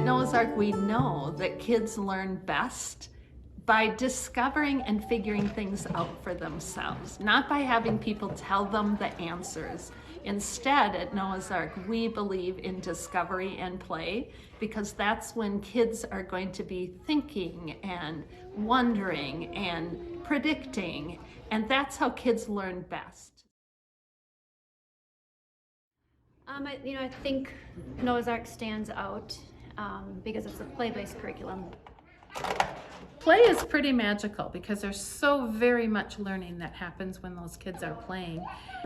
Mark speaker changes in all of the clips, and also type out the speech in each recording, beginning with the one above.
Speaker 1: Noah's Ark, we know that kids learn best by discovering and figuring things out for themselves, not by having people tell them the answers. Instead, at Noah's Ark, we believe in discovery and play, because that's when kids are going to be thinking and wondering and predicting, and that's how kids learn best.
Speaker 2: I think Noah's Ark stands out because it's a play-based curriculum.
Speaker 3: Play is pretty magical because there's so very much learning that happens when those kids are playing.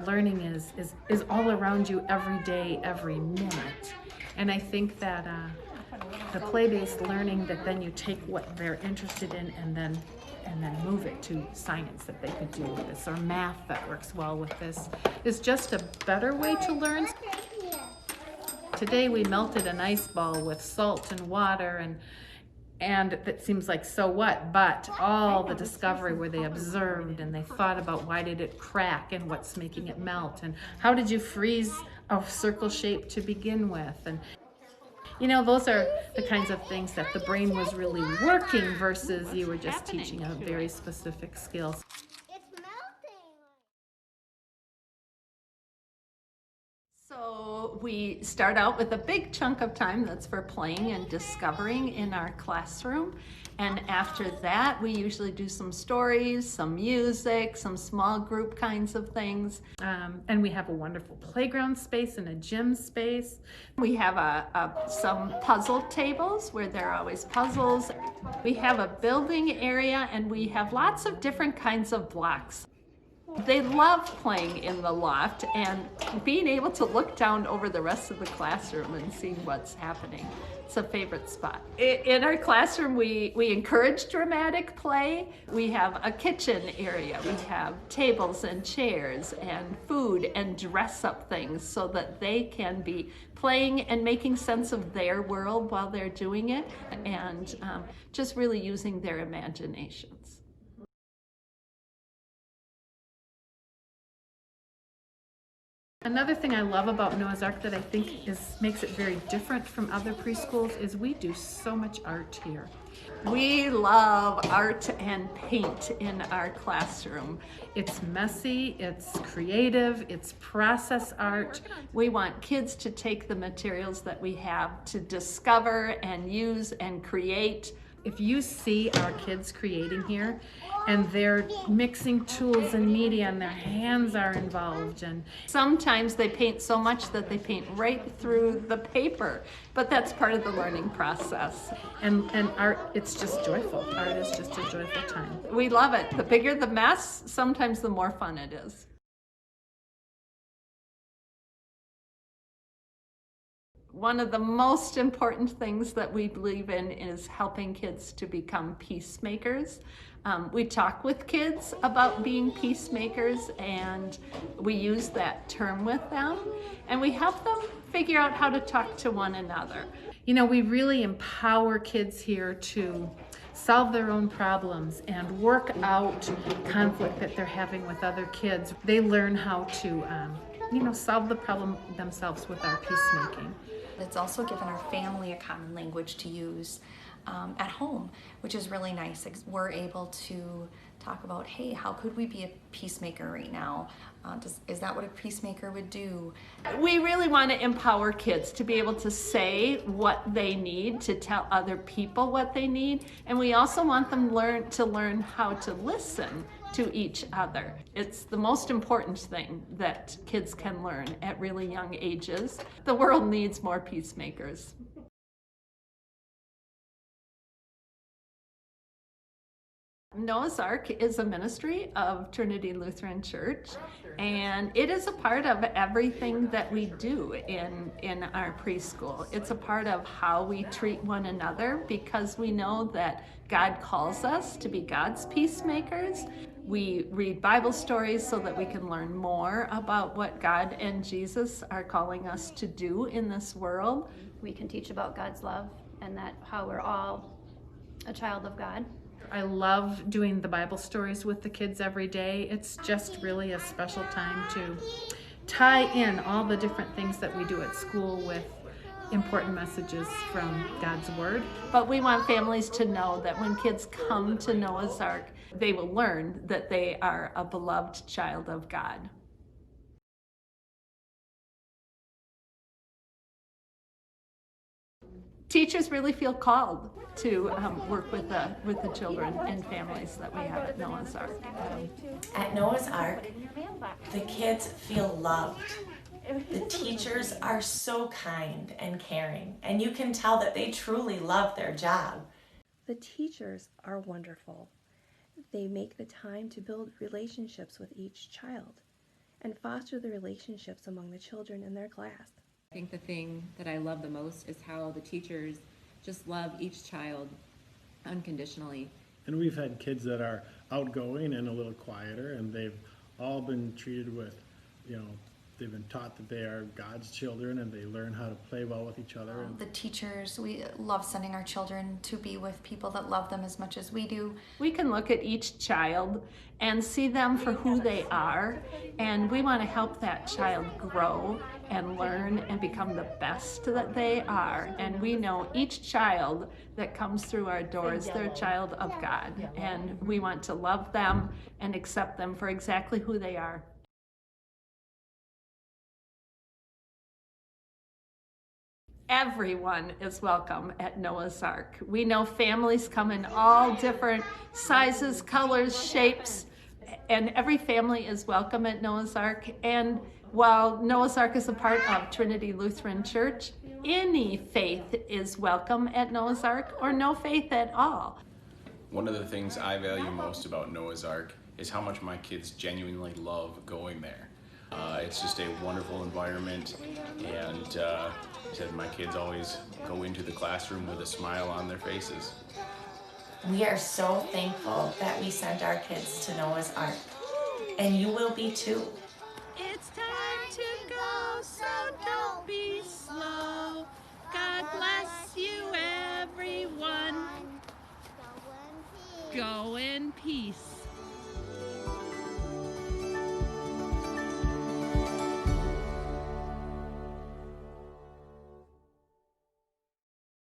Speaker 3: Learning is all around you every day, every minute. And I think that the play-based learning, that then you take what they're interested in and then move it to science that they could do with this, or math that works well with this, is just a better way to learn. Today we melted an ice ball with salt and water, and that seems like so what, but all the discovery where they observed and they thought about why did it crack and what's making it melt and how did you freeze a circle shape to begin with, and those are the kinds of things that the brain was really working versus you were just teaching a very specific skill.
Speaker 1: So we start out with a big chunk of time that's for playing and discovering in our classroom. And after that, we usually do some stories, some music, some small group kinds of things.
Speaker 3: And we have a wonderful playground space and a gym space.
Speaker 1: We have some puzzle tables where there are always puzzles. We have a building area, and we have lots of different kinds of blocks. They love playing in the loft and being able to look down over the rest of the classroom and see what's happening. It's a favorite spot. In our classroom, we encourage dramatic play. We have a kitchen area. We have tables and chairs and food and dress up things so that they can be playing and making sense of their world while they're doing it, and just really using their imaginations.
Speaker 3: Another thing I love about Noah's Ark that I think makes it very different from other preschools is we do so much art here.
Speaker 1: We love art and paint in our classroom.
Speaker 3: It's messy, it's creative, it's process art.
Speaker 1: We want kids to take the materials that we have to discover and use and create.
Speaker 3: If you see our kids creating here, and they're mixing tools and media, and their hands are involved, and
Speaker 1: sometimes they paint so much that they paint right through the paper, but that's part of the learning process.
Speaker 3: And art, it's just joyful. Art is just a joyful time.
Speaker 1: We love it. The bigger the mess, sometimes the more fun it is. One of the most important things that we believe in is helping kids to become peacemakers. We talk with kids about being peacemakers, and we use that term with them, and we help them figure out how to talk to one another.
Speaker 3: We really empower kids here to solve their own problems and work out conflict that they're having with other kids. They learn how to solve the problem themselves with our peacemaking.
Speaker 4: It's also given our family a common language to use at home, which is really nice. We're able to talk about, hey, how could we be a peacemaker right now? Is that what a peacemaker would do?
Speaker 1: We really want to empower kids to be able to say what they need, to tell other people what they need, and we also want them to learn how to listen to each other. It's the most important thing that kids can learn at really young ages. The world needs more peacemakers. Noah's Ark is a ministry of Trinity Lutheran Church, and it is a part of everything that we do in our preschool. It's a part of how we treat one another, because we know that God calls us to be God's peacemakers. We read Bible stories so that we can learn more about what God and Jesus are calling us to do in this world.
Speaker 2: We can teach about God's love and that how we're all a child of God.
Speaker 3: I love doing the Bible stories with the kids every day. It's just really a special time to tie in all the different things that we do at school with important messages from God's Word.
Speaker 1: But we want families to know that when kids come to Noah's Ark, they will learn that they are a beloved child of God. Teachers really feel called to work with the children and families that we have at Noah's Ark.
Speaker 5: At Noah's Ark, the kids feel loved. The teachers are so kind and caring, and you can tell that they truly love their job.
Speaker 6: The teachers are wonderful. They make the time to build relationships with each child and foster the relationships among the children in their class.
Speaker 7: I think the thing that I love the most is how the teachers just love each child unconditionally.
Speaker 8: And we've had kids that are outgoing and a little quieter, and they've all been treated with, they've been taught that they are God's children and they learn how to play well with each other.
Speaker 4: The teachers, we love sending our children to be with people that love them as much as we do.
Speaker 1: We can look at each child and see them for who they are, and we want to help that child grow and learn and become the best that they are. And we know each child that comes through our doors, they're a child of God, and we want to love them and accept them for exactly who they are. Everyone is welcome at Noah's Ark. We know families come in all different sizes, colors, shapes, and every family is welcome at Noah's Ark. And while Noah's Ark is a part of Trinity Lutheran Church, any faith is welcome at Noah's Ark, or no faith at all.
Speaker 9: One of the things I value most about Noah's Ark is how much my kids genuinely love going there. It's just a wonderful environment, and my kids always go into the classroom with a smile on their faces.
Speaker 5: We are so thankful that we sent our kids to Noah's Ark, and you will be too.
Speaker 3: It's time to go, so don't be slow. God bless you, everyone. Go in peace.